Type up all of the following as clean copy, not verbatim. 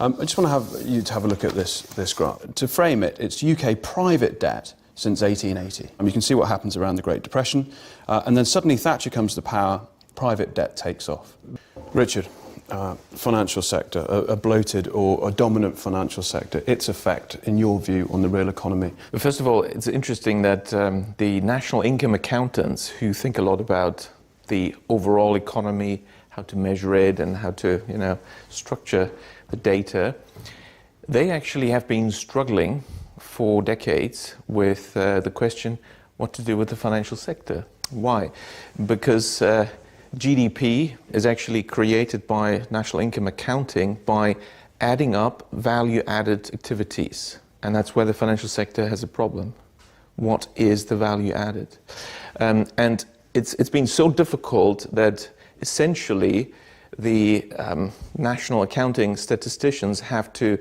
I just want to have you to have a look at this graph. To frame it, it's UK private debt since 1880. You can see what happens around the Great Depression, and then suddenly Thatcher comes to power, private debt takes off. Richard, financial sector, a bloated or a dominant financial sector, its effect, in your view, on the real economy? Well, first of all, it's interesting that the national income accountants, who think a lot about the overall economy, how to measure it and how to, structure the data, they actually have been struggling for decades with the question what to do with the financial sector. Why? Because GDP is actually created by national income accounting by adding up value-added activities. And that's where the financial sector has a problem. What is the value added? And it's been so difficult that essentially the national accounting statisticians have to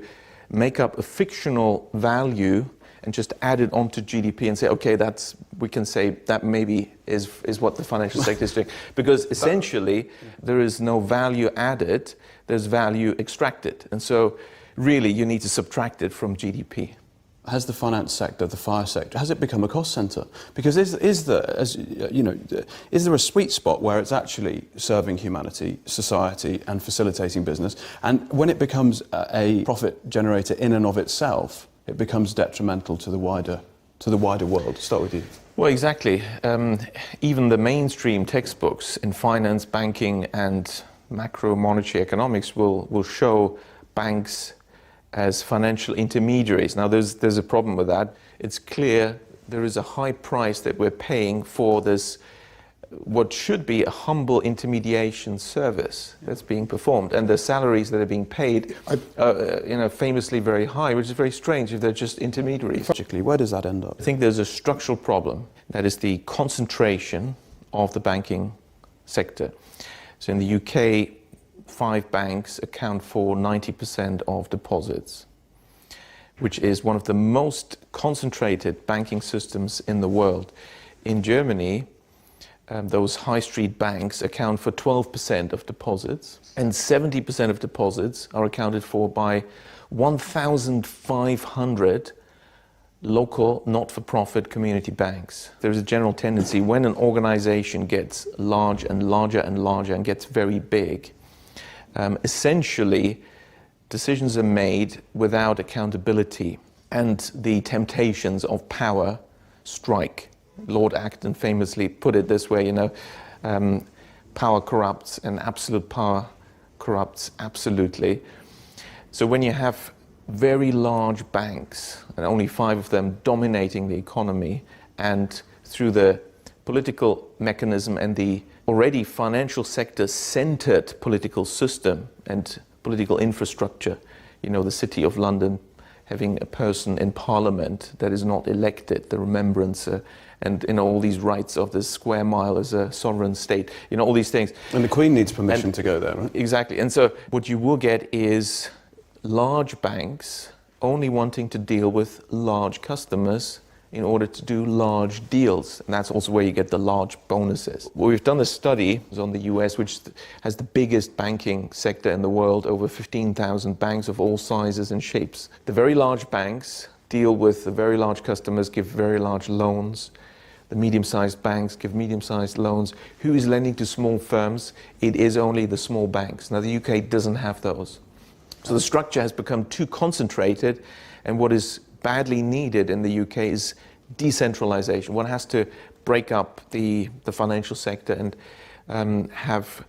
make up a fictional value and just add it onto GDP and say, okay, we can say that maybe is what the financial sector is doing. Because essentially, there is no value added, there's value extracted. And so really, you need to subtract it from GDP. Has the finance sector, the fire sector, has it become a cost centre? Because is there a sweet spot where it's actually serving humanity, society, and facilitating business? And when it becomes a profit generator in and of itself, it becomes detrimental to the wider world. Start with you. Well, exactly. Even the mainstream textbooks in finance, banking, and macro monetary economics will show banks as financial intermediaries. Now, there's a problem with that. It's clear there is a high price that we're paying for this, what should be a humble intermediation service that's being performed, and the salaries that are being paid are, famously very high, which is very strange if they're just intermediaries. Logically, where does that end up? I think there's a structural problem. That is the concentration of the banking sector. So in the UK, 5 banks account for 90% of deposits, which is one of the most concentrated banking systems in the world. In Germany, those high street banks account for 12% of deposits, and 70% of deposits are accounted for by 1,500 local not-for-profit community banks. There's a general tendency when an organization gets large and larger and larger and gets very big, essentially decisions are made without accountability, and the temptations of power strike. Lord Acton famously put it this way, power corrupts and absolute power corrupts absolutely. So when you have very large banks, and only 5 of them dominating the economy, and through the political mechanism and the already financial sector centered political system and political infrastructure, the City of London having a person in Parliament that is not elected, the remembrance, and all these rights of the square mile as a sovereign state, all these things. And the Queen needs permission to go there, right? Exactly. And so what you will get is large banks only wanting to deal with large customers in order to do large deals. And that's also where you get the large bonuses. Well, we've done a study on the US, which has the biggest banking sector in the world, over 15,000 banks of all sizes and shapes. The very large banks deal with the very large customers, give very large loans. The medium-sized banks give medium-sized loans. Who is lending to small firms? It is only the small banks. Now, the UK doesn't have those. So the structure has become too concentrated, and what is badly needed in the UK is decentralization. One has to break up the financial sector and have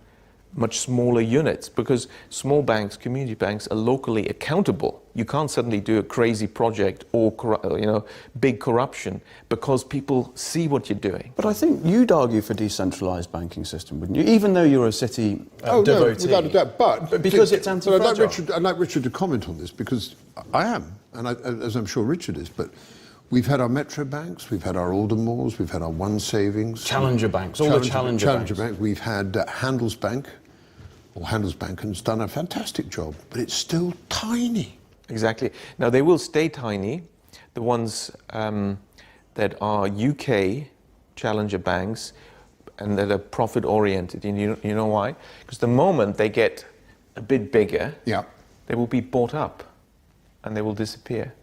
much smaller units, because small banks, community banks, are locally accountable. You can't suddenly do a crazy project or big corruption because people see what you're doing. But I think you'd argue for decentralized banking system, wouldn't you? Even though you're a city devotee. No, without a doubt. But because it's anti-fragile. I'd like Richard to comment on this, because I am, and as I'm sure Richard is, but we've had our Metro banks, we've had our Aldermores, we've had our One Savings. Challenger banks, all the challenger banks. We've had Handelsbanken's done a fantastic job, but it's still tiny. Exactly. Now, they will stay tiny. The ones that are UK challenger banks and that are profit-oriented. You know why? Because the moment they get a bit bigger, They will be bought up and they will disappear.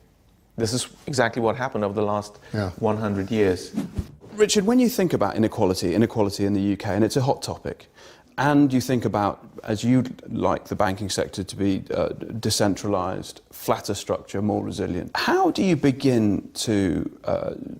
This is exactly what happened over the last 100 years. Richard, when you think about inequality in the UK, and it's a hot topic, and you think about, as you'd like the banking sector to be decentralised, flatter structure, more resilient, how do you begin to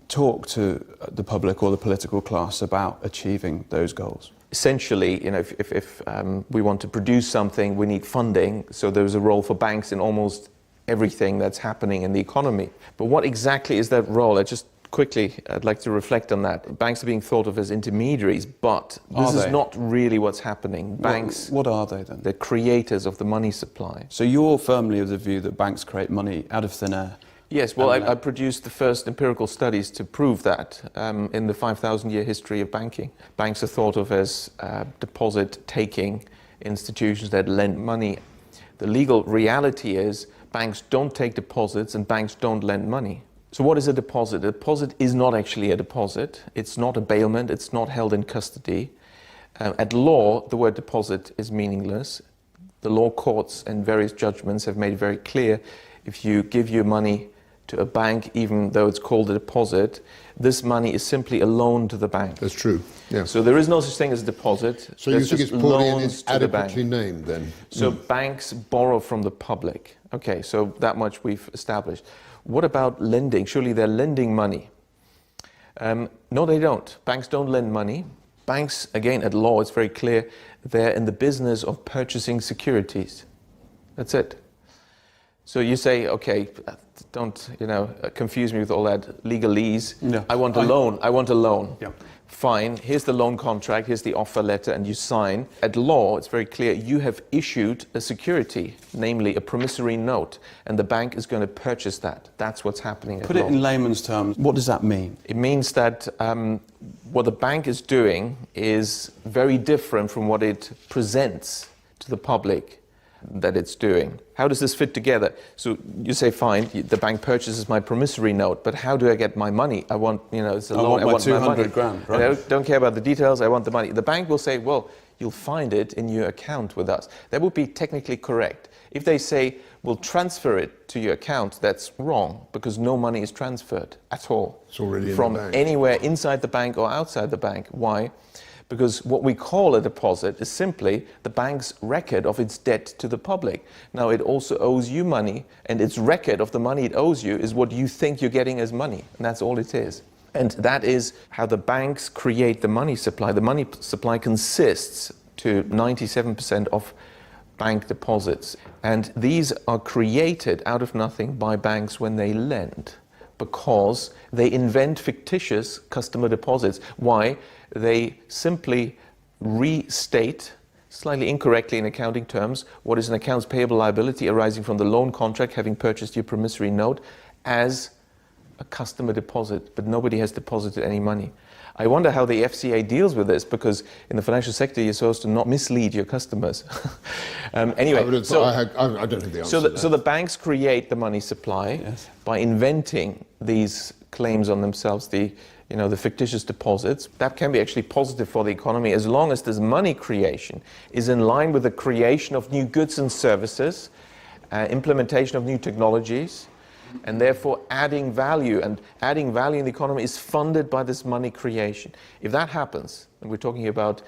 talk to the public or the political class about achieving those goals? Essentially, if we want to produce something, we need funding, so there's a role for banks in almost everything that's happening in the economy. But what exactly is that role? I'd like to reflect on that. Banks are being thought of as intermediaries, but this is not really what's happening. Banks... What are they then? They're creators of the money supply. So you're firmly of the view that banks create money out of thin air? Yes, well, I produced the first empirical studies to prove that in the 5,000-year history of banking. Banks are thought of as deposit-taking institutions that lend money. The legal reality is banks don't take deposits and banks don't lend money. So what is a deposit? A deposit is not actually a deposit. It's not a bailment. It's not held in custody. At law, the word deposit is meaningless. The law courts and various judgments have made it very clear if you give your money to a bank, even though it's called a deposit, this money is simply a loan to the bank. That's true, yeah. So there is no such thing as a deposit. So you think it's poorly and adequately named then? So banks borrow from the public. Okay, so that much we've established. What about lending? Surely they're lending money. No, they don't. Banks don't lend money. Banks, again, at law, it's very clear, they're in the business of purchasing securities. That's it. So you say, okay, don't confuse me with all that legalese. No. I want a loan. I want a loan. Yeah. Fine. Here's the loan contract. Here's the offer letter, and you sign. At law, it's very clear. You have issued a security, namely a promissory note, and the bank is going to purchase that. That's what's happening at law. Put it in layman's terms. What does that mean? It means that what the bank is doing is very different from what it presents to the public that it's doing. How does this fit together? So you say, fine, the bank purchases my promissory note, but how do I get my money? I want, it's a loan. I want 200 grand, right? I don't care about the details, I want the money. The bank will say, well, you'll find it in your account with us. That would be technically correct. If they say, we'll transfer it to your account, that's wrong, because no money is transferred at all. It's already from in the bank. Anywhere inside the bank or outside the bank. Why? Because what we call a deposit is simply the bank's record of its debt to the public. Now, it also owes you money, and its record of the money it owes you is what you think you're getting as money, and that's all it is. And that is how the banks create the money supply. The money supply consists to 97% of bank deposits, and these are created out of nothing by banks when they lend, because they invent fictitious customer deposits. Why? They simply restate, slightly incorrectly in accounting terms, what is an accounts payable liability arising from the loan contract having purchased your promissory note as a customer deposit, but nobody has deposited any money. I wonder how the FCA deals with this, because in the financial sector you're supposed to not mislead your customers. Anyway, I don't think the answer so the banks create the money supply by inventing these claims on themselves, the fictitious deposits. That can be actually positive for the economy as long as this money creation is in line with the creation of new goods and services, implementation of new technologies, and therefore adding value. And adding value in the economy is funded by this money creation. If that happens, and we're talking about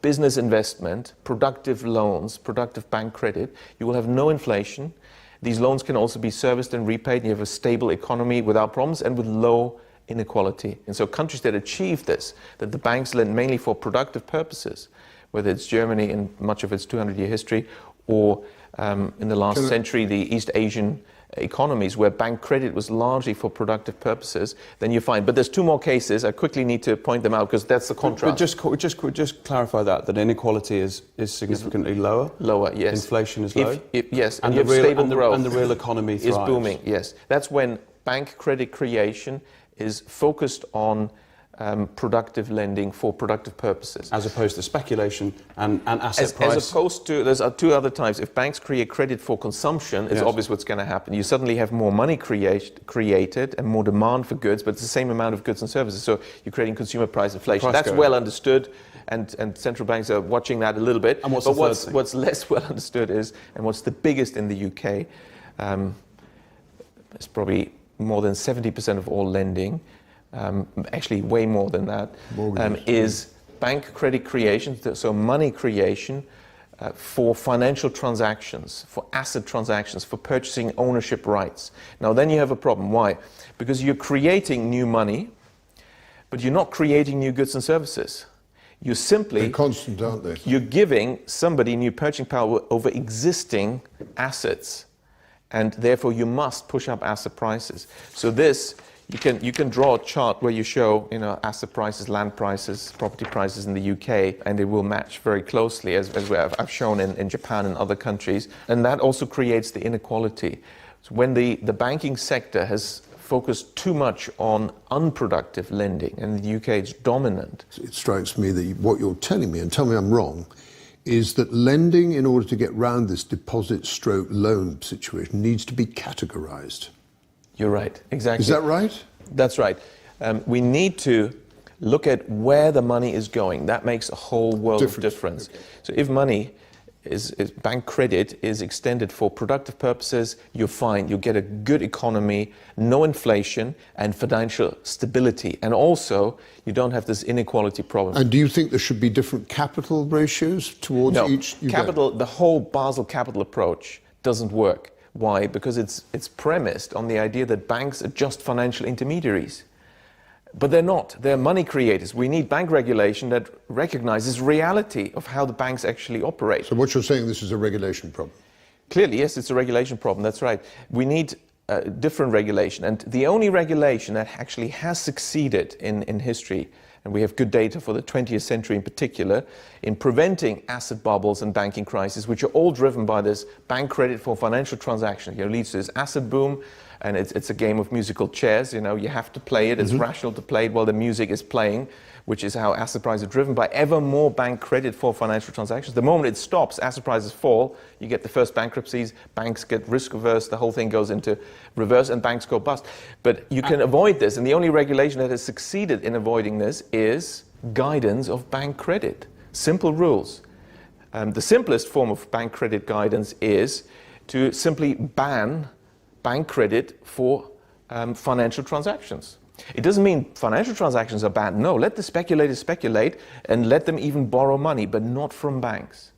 business investment, productive loans, productive bank credit, you will have no inflation. These loans can also be serviced and repaid, and you have a stable economy without problems and with low inequality. And so countries that achieve this, that the banks lend mainly for productive purposes, whether it's Germany in much of its 200-year history, or in the last century, the East Asian economies where bank credit was largely for productive purposes, then you find. But there's two more cases. I quickly need to point them out because that's the contrast. But just clarify that inequality is significantly lower? Lower, yes. Inflation is low? Yes, and you have stable growth. And the real economy thrives. Is booming, yes. That's when bank credit creation is focused on productive lending for productive purposes. As opposed to speculation and asset price. As opposed to, there's two other types. If banks create credit for consumption, it's obvious what's going to happen. You suddenly have more money created and more demand for goods, but it's the same amount of goods and services. So you're creating consumer price inflation. That's well understood. and central banks are watching that a little bit. And what's but the third thing? what's less well understood is, and what's the biggest in the UK, it's probably more than 70% of all lending, actually way more than that, is bank credit creation, so money creation for financial transactions, for asset transactions, for purchasing ownership rights. Now then you have a problem. Why? Because you're creating new money, but you're not creating new goods and services. You're simply... They're constant, aren't they? You're giving somebody new purchasing power over existing assets, and therefore you must push up asset prices. So this, you can draw a chart where you show, you know, asset prices, land prices, property prices in the UK, and it will match very closely as I've shown in Japan and other countries, and that also creates the inequality. So when the banking sector has focused too much on unproductive lending, and in the UK it's dominant. It strikes me that what you're telling me, and tell me I'm wrong, is that lending, in order to get round this deposit/loan situation, needs to be categorized. You're right, exactly. Is that right? That's right. We need to look at where the money is going. That makes a whole world of difference. Okay. So if money bank credit is extended for productive purposes, you're fine. You get a good economy, no inflation, and financial stability. And also, you don't have this inequality problem. And do you think there should be different capital ratios towards each? Capital, the whole Basel capital approach doesn't work. Why? Because it's premised on the idea that banks are just financial intermediaries. But they're not. They're money creators. We need bank regulation that recognizes reality of how the banks actually operate. So what you're saying, this is a regulation problem? Clearly, yes, it's a regulation problem. That's right. We need different regulation. And the only regulation that actually has succeeded in history, and we have good data for the 20th century in particular, in preventing asset bubbles and banking crises, which are all driven by this bank credit for financial transactions. You know, leads to this asset boom. And it's a game of musical chairs, you know, you have to play it. It's rational to play it while the music is playing, which is how asset prices are driven by ever more bank credit for financial transactions. The moment it stops, asset prices fall, you get the first bankruptcies, banks get risk averse, the whole thing goes into reverse and banks go bust. But you can avoid this, and the only regulation that has succeeded in avoiding this is guidance of bank credit. Simple rules. The simplest form of bank credit guidance is to simply ban bank credit for financial transactions. It doesn't mean financial transactions are bad. No, let the speculators speculate and let them even borrow money, but not from banks.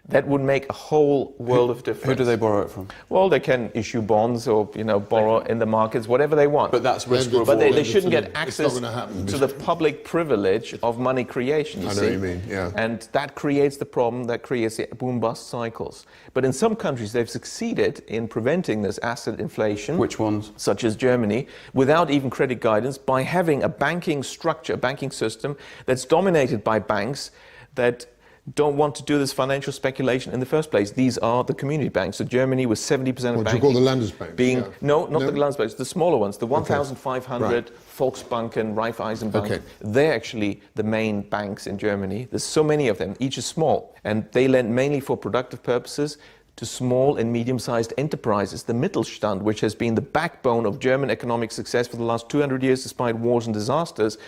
That would make a whole world of difference. Who do they borrow it from? Well, they can issue bonds or, you know, borrow in the markets, whatever they want. But that's risk reward. But they shouldn't get access to the public privilege of money creation, you see. I know what you mean, yeah. And that creates the problem, that creates the boom-bust cycles. But in some countries, they've succeeded in preventing this asset inflation. Which ones? Such as Germany, without even credit guidance, by having a banking structure, a banking system that's dominated by banks that don't want to do this financial speculation in the first place. These are the community banks. So Germany was 70% of banking. What do you call the Landesbanks? Being, no, not the Landesbanks, the smaller ones, the 1,500 Volksbanken, Raiffeisenbank. Okay. They're actually the main banks in Germany. There's so many of them, each is small. And they lend mainly for productive purposes to small and medium-sized enterprises, the Mittelstand, which has been the backbone of German economic success for the last 200 years despite wars and disasters,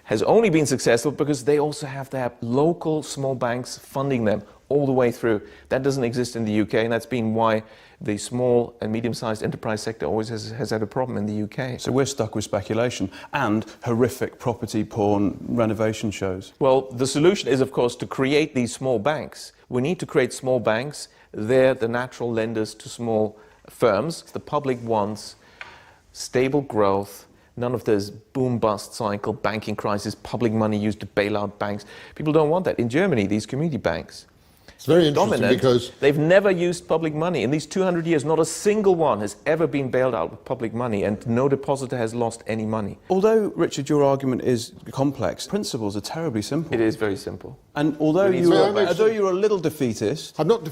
has only been successful because they also have their local small banks funding them all the way through. That doesn't exist in the UK, and that's been why the small and medium-sized enterprise sector always has had a problem in the UK. So we're stuck with speculation and horrific property porn renovation shows. Well, the solution is, of course, to create these small banks. We need to create small banks. They're the natural lenders to small firms. The public wants stable growth, none of this boom-bust cycle, banking crisis, public money used to bail out banks. People don't want that. In Germany, these community banks, it's very interesting dominant, because they've never used public money. In these 200 years, not a single one has ever been bailed out with public money, and no depositor has lost any money. Although, Richard, your argument is complex, principles are terribly simple. It is very simple. And although you're a little defeatist... I'm not...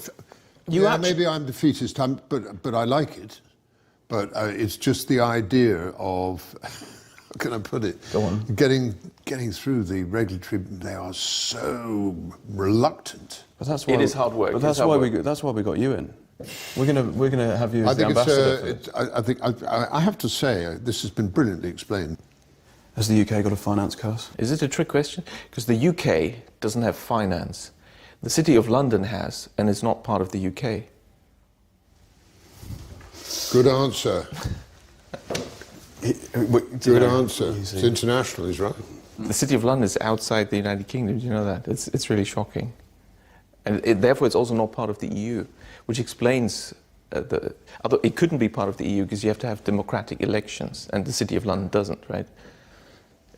maybe I'm defeatist, but I like it. But it's just the idea of, how can I put it? Go on. Getting through the regulatory, they are so reluctant. But that's why it is hard work. But that's why we got you in. We're gonna have you as the ambassador. I have to say, this has been brilliantly explained. Has the UK got a finance curse? Is it a trick question? Because the UK doesn't have finance. The City of London has, and it's not part of the UK. Good answer. Good answer. Easy. It's international, he's right. The City of London is outside the United Kingdom. Do you know that? It's really shocking. And therefore, it's also not part of the EU, which explains although it couldn't be part of the EU because you have to have democratic elections, and the City of London doesn't, right?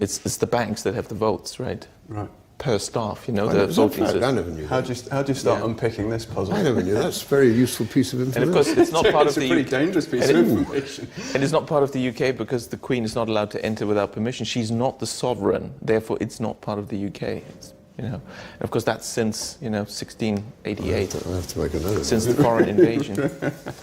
It's the banks that have the votes, right? Right. Per staff, the Is that voting fact? I system. never knew How that. do you start unpicking this puzzle? I never knew. That's a very useful piece of And information. of course, it's not part It's of a the pretty dangerous piece of information. And it's not part of the UK because the Queen is not allowed to enter without permission. She's not the sovereign, therefore it's not part of the UK. And of course, that's since 1688, I have to make a note of since the foreign invasion.